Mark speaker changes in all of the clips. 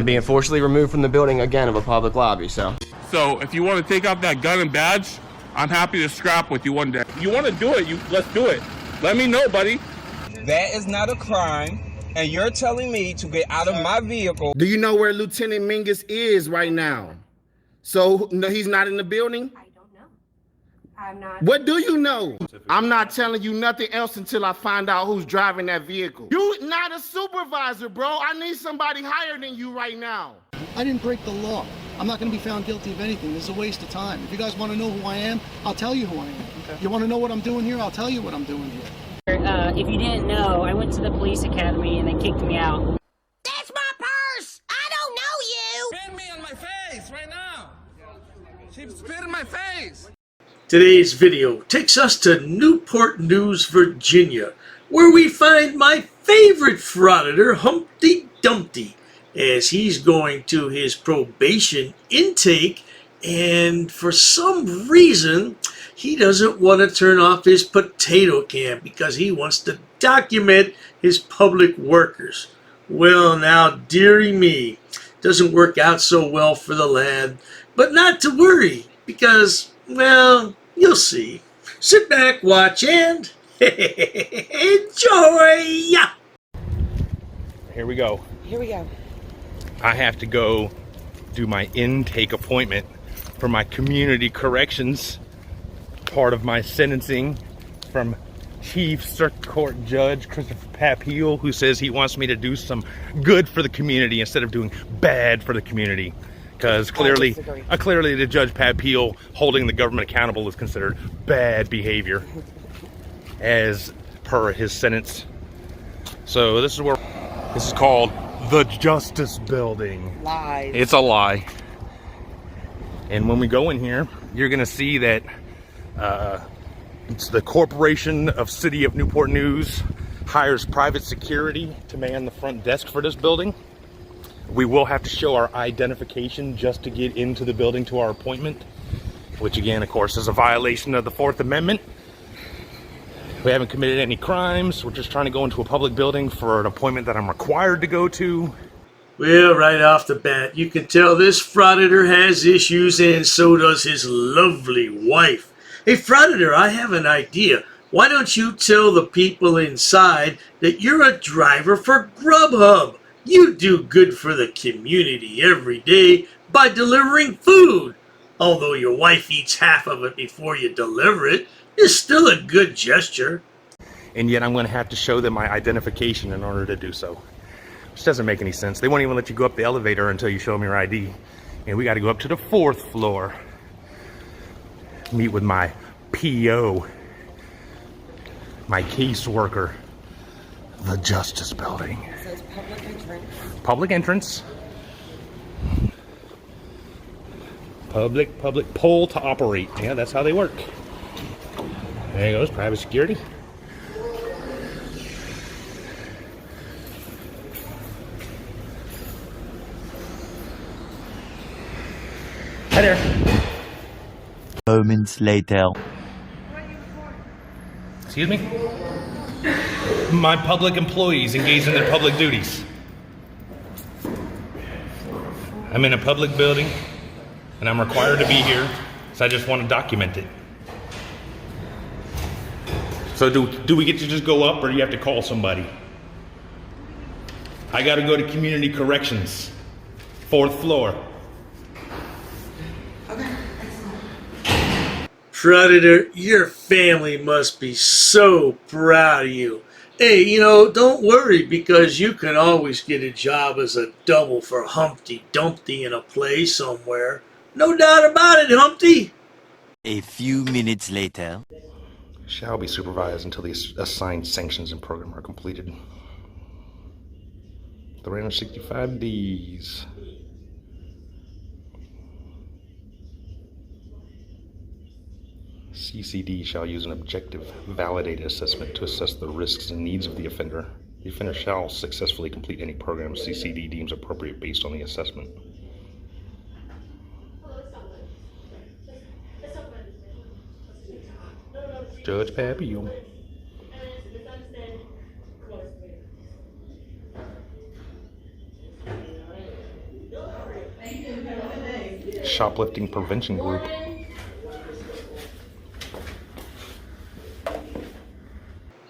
Speaker 1: I'm being forcibly removed from the building again of a public lobby, so.
Speaker 2: So if you want to take off that gun and badge, I'm happy to scrap with you one day. You want to do it, let's do it. Let me know, buddy.
Speaker 3: That is not a crime, and you're telling me to get out of my vehicle.
Speaker 4: Do you know where Lieutenant Mingus is right now? So, no, he's not in the building?
Speaker 5: I don't know. I'm not.
Speaker 4: What do you know? I'm not telling you nothing else until I find out who's driving that vehicle. You not a supervisor, bro. I need somebody higher than you right now.
Speaker 6: I didn't break the law. I'm not going to be found guilty of anything. This is a waste of time. If you guys want to know who I am, I'll tell you who I am. Okay. You want to know what I'm doing here? I'll tell you what I'm doing here.
Speaker 7: If you didn't know, I went to the police academy and they kicked me out.
Speaker 8: That's my purse! I don't know you!
Speaker 3: Spit me on my face right now! She spit in my face!
Speaker 9: Today's video takes us to Newport News, Virginia, where we find my favorite frauditor, Humpty Dumpty, as he's going to his probation intake, and for some reason he doesn't want to turn off his potato can because he wants to document his public workers. Well, now, dearie me, doesn't work out so well for the lad, but not to worry because, well, you'll see. Sit back, watch, and enjoy!
Speaker 2: Here we go.
Speaker 5: Here we go.
Speaker 2: I have to go do my intake appointment for my community corrections, part of my sentencing from Chief Circuit Court Judge Christopher Papille, who says he wants me to do some good for the community instead of doing bad for the community. Because clearly the Judge Papille holding the government accountable is considered bad behavior as per his sentence. So this is called the Justice Building.
Speaker 5: Lies.
Speaker 2: It's a lie. And when we go in here, you're gonna see that it's the Corporation of City of Newport News hires private security to man the front desk for this building. We will have to show our identification just to get into the building to our appointment, which again, of course, is a violation of the Fourth Amendment. We haven't committed any crimes. We're just trying to go into a public building for an appointment that I'm required to go to.
Speaker 9: Well, right off the bat, you can tell this frauditor has issues, and so does his lovely wife. Hey, frauditor, I have an idea. Why don't you tell the people inside that you're a driver for Grubhub? You do good for the community every day by delivering food. Although your wife eats half of it before you deliver it, it's still a good gesture.
Speaker 2: And yet I'm going to have to show them my identification in order to do so. Which doesn't make any sense. They won't even let you go up the elevator until you show them your ID. And we got to go up to the 4th floor. Meet with my PO, my caseworker, the Justice Building.
Speaker 5: So it's public entrance.
Speaker 2: Public entrance. Public poll to operate. Yeah, that's how they work. There goes private security. Hi there.
Speaker 10: Moments later.
Speaker 2: Excuse me? My public employees engaged in their public duties. I'm in a public building and I'm required to be here, so I just want to document it. So do we get to just go up, or do you have to call somebody? I got to go to community corrections, 4th floor.
Speaker 9: Frauditor, your family must be so proud of you. Hey, you know, don't worry, because you can always get a job as a double for Humpty Dumpty in a play somewhere. No doubt about it, Humpty.
Speaker 10: A few minutes later.
Speaker 2: Shall be supervised until the assigned sanctions and program are completed. 365 days. CCD shall use an objective, validated assessment to assess the risks and needs of the offender. The offender shall successfully complete any program CCD deems appropriate based on the assessment. Judge Papille. shoplifting prevention group.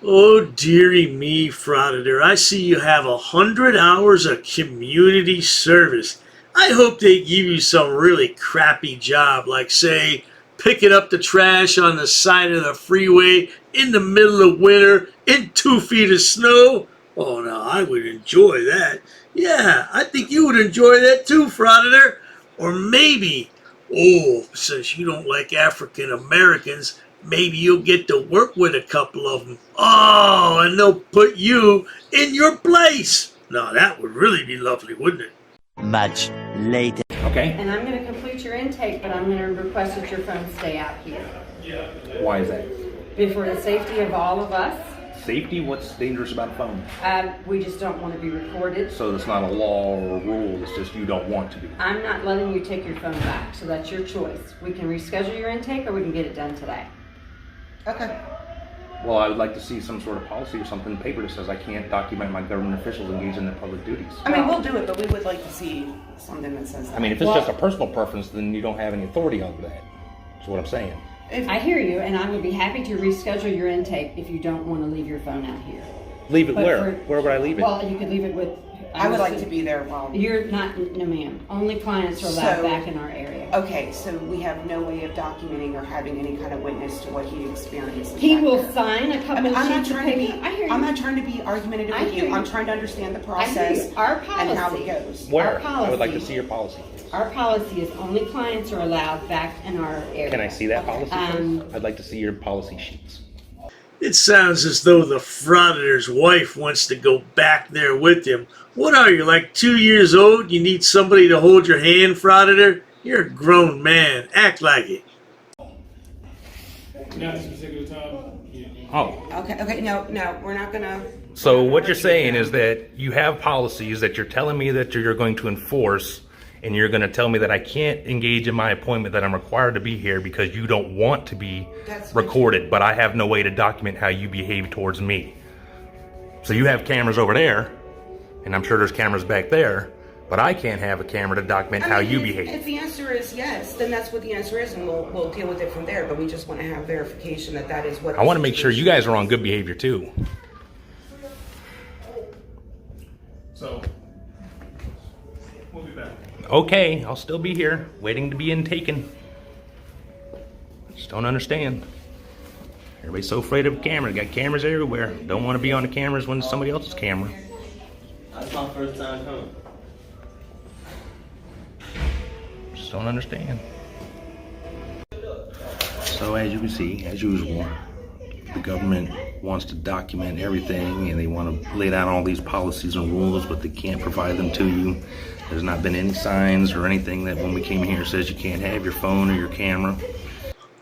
Speaker 9: Oh, dearie me, Frauditor. I see you have 100 hours of community service. I hope they give you some really crappy job, like, say, picking up the trash on the side of the freeway in the middle of winter in 2 feet of snow. Oh, no, I would enjoy that. Yeah, I think you would enjoy that too, Frauditor. Or maybe, oh, since you don't like African Americans, maybe you'll get to work with a couple of them. Oh, and they'll put you in your place. Now, that would really be lovely, wouldn't it?
Speaker 10: Much later.
Speaker 2: Okay.
Speaker 5: And I'm going to complete your intake, but I'm going to request that your phone stay out here.
Speaker 2: Why is that?
Speaker 5: For the safety of all of us.
Speaker 2: Safety? What's dangerous about a phone?
Speaker 5: We just don't want to be recorded.
Speaker 2: So it's not a law or a rule, it's just you don't want to be.
Speaker 5: I'm not letting you take your phone back, so that's your choice. We can reschedule your intake or we can get it done today.
Speaker 2: Okay. Well, I would like to see some sort of policy or something in paper that says I can't document my government officials engaged in their public duties.
Speaker 11: I mean, we'll do it, but we would like to see something that says that.
Speaker 2: I mean, if it's just a personal preference, then you don't have any authority over that. That's what I'm saying.
Speaker 5: I hear you, and I would be happy to reschedule your intake if you don't want to leave your phone out here.
Speaker 2: Leave it where? Where would I leave it?
Speaker 5: Well, you could leave it with...
Speaker 11: I would like to be there while...
Speaker 5: You're not... No, ma'am. Only clients are allowed back in our area.
Speaker 11: Okay, so we have no way of documenting or having any kind of witness to what he experienced.
Speaker 5: He will sign a couple of
Speaker 11: I'm
Speaker 5: sheets of paper. I hear you.
Speaker 11: I'm not trying to be argumentative with you. I'm trying to understand the process
Speaker 5: Our policy,
Speaker 11: and how it goes.
Speaker 2: Where?
Speaker 5: Our policy,
Speaker 2: I would like to see your policy.
Speaker 5: Our policy is only clients are allowed back in our area.
Speaker 2: Can I see that policy, please? I'd like to see your policy sheets.
Speaker 9: It sounds as though the Frauditor's wife wants to go back there with him. What are you, like 2 years old? You need somebody to hold your hand, Frauditor? You're a grown man. Act like it.
Speaker 12: Not this particular time.
Speaker 2: Oh.
Speaker 11: Okay, no, we're not gonna...
Speaker 2: So what you're saying is that you have policies that you're telling me that you're going to enforce, and you're going to tell me that I can't engage in my appointment, that I'm required to be here because you don't want to be recorded, but I have no way to document how you behave towards me. So you have cameras over there, and I'm sure there's cameras back there, but I can't have a camera to document how you behave.
Speaker 11: If the answer is yes, then that's what the answer is, and we'll deal with it from there, but we just want to have verification that that is what...
Speaker 2: I want to make sure you guys are on good behavior too.
Speaker 12: So, we'll be back.
Speaker 2: Okay, I'll still be here, waiting to be intaken. Just don't understand. Everybody's so afraid of a camera. Got cameras everywhere. Don't want to be on the cameras when it's somebody else's camera.
Speaker 1: That's my first time coming.
Speaker 2: Just don't understand. So as you can see, as usual, the government wants to document everything and they want to lay down all these policies and rules, but they can't provide them to you. There's not been any signs or anything that when we came here says you can't have your phone or your camera.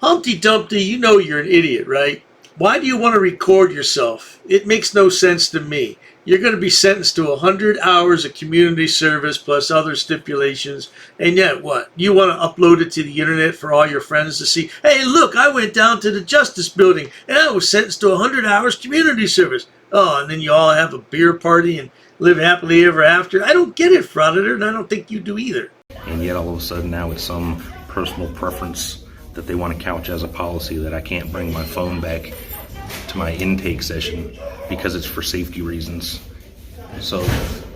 Speaker 9: Humpty Dumpty, you know you're an idiot, right? Why do you want to record yourself? It makes no sense to me. You're going to be sentenced to 100 hours of community service plus other stipulations. And yet what? You want to upload it to the internet for all your friends to see? Hey, look, I went down to the Justice Building and I was sentenced to 100 hours community service. Oh, and then you all have a beer party and live happily ever after. I don't get it, Frauditor, and I don't think you do either.
Speaker 2: And yet all of a sudden now it's some personal preference that they want to couch as a policy that I can't bring my phone back to my intake session because it's for safety reasons. So,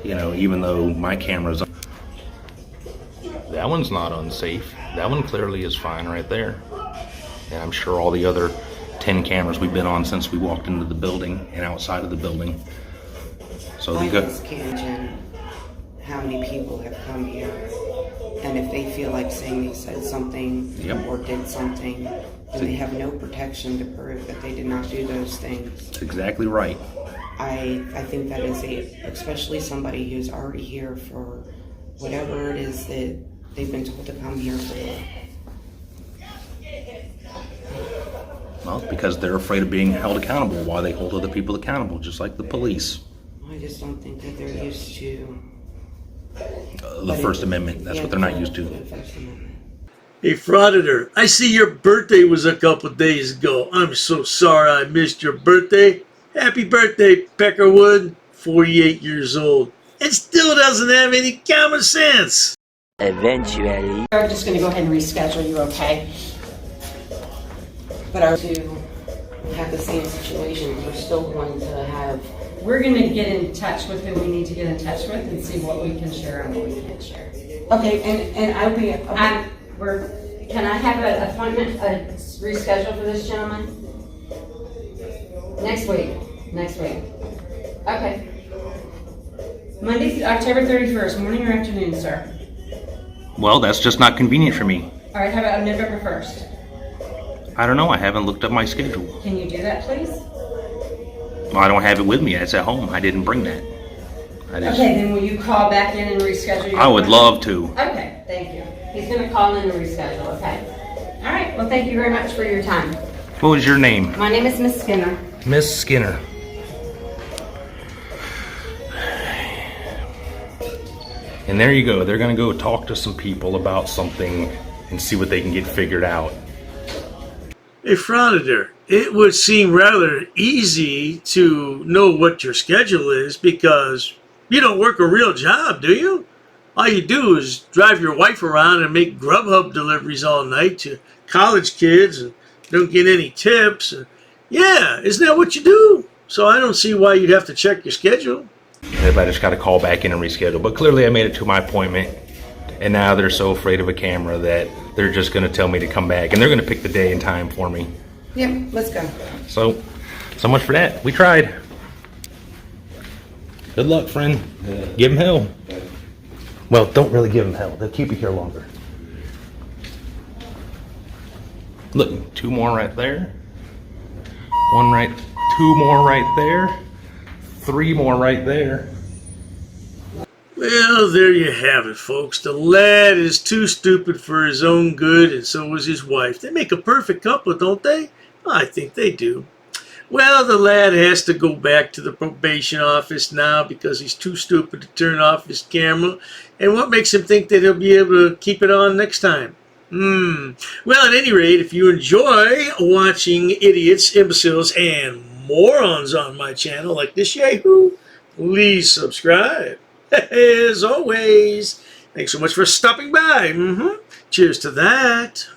Speaker 2: you know, even though my camera's on, that one's not unsafe. That one clearly is fine right there. And I'm sure all the other 10 cameras we've been on since we walked into the building and outside of the building. So
Speaker 11: I just can't imagine how many people have come here, and if they feel like saying they said something or did something, then they have no protection to prove that they did not do those things.
Speaker 2: That's exactly right.
Speaker 11: I think that is especially somebody who's already here for whatever it is that they've been told to come here for.
Speaker 2: Well, it's because they're afraid of being held accountable while they hold other people accountable, just like the police.
Speaker 11: I just don't think that they're used to...
Speaker 2: the First Amendment, that's what they're not used to.
Speaker 9: Hey, Frauditor, I see your birthday was a couple days ago. I'm so sorry I missed your birthday. Happy birthday, Peckerwood, 48 years old, and still doesn't have any common sense.
Speaker 10: Eventually.
Speaker 5: We're just gonna go ahead and reschedule you, okay?
Speaker 11: But are to have the same situation, we're still going to have.
Speaker 5: We're gonna get in touch with who we need to get in touch with and see what we can share and what we can't share.
Speaker 11: Okay, and I'll be.
Speaker 5: Can I have an appointment, rescheduled for this gentleman? Next week. Okay. Monday, October 31st, morning or afternoon, sir?
Speaker 2: Well, that's just not convenient for me.
Speaker 5: All right, how about November 1st?
Speaker 2: I don't know. I haven't looked up my schedule.
Speaker 5: Can you do that, please?
Speaker 2: Well, I don't have it with me. It's at home. I didn't bring that.
Speaker 5: Okay, then will you call back in and reschedule your
Speaker 2: I would
Speaker 5: appointment?
Speaker 2: love to.
Speaker 5: Okay, thank you. He's gonna call in and reschedule, okay? All right, well, thank you very much for your time.
Speaker 2: What was your name?
Speaker 5: My name is Miss Skinner.
Speaker 2: Miss Skinner. And there you go. They're going to go talk to some people about something and see what they can get figured out.
Speaker 9: Hey, Frauditor, it would seem rather easy to know what your schedule is because you don't work a real job, do you? All you do is drive your wife around and make Grubhub deliveries all night to college kids and don't get any tips. Yeah, isn't that what you do? So I don't see why you'd have to check your schedule.
Speaker 2: I just got to call back in and reschedule. But clearly I made it to my appointment, and now they're so afraid of a camera that they're just going to tell me to come back, and they're going to pick the day and time for me.
Speaker 11: Yep, let's go.
Speaker 2: So much for that. We tried. Good luck, friend. Give them hell. Well, don't really give them hell. They'll keep you here longer. Look, 2 more right there. 2 more right there. 3 more right there.
Speaker 9: Well, there you have it, folks. The lad is too stupid for his own good, and so is his wife. They make a perfect couple, don't they? I think they do. Well, the lad has to go back to the probation office now because he's too stupid to turn off his camera. And what makes him think that he'll be able to keep it on next time? Well, at any rate, if you enjoy watching idiots, imbeciles, and morons on my channel like this yahoo, please subscribe. As always, thanks so much for stopping by. Cheers to that.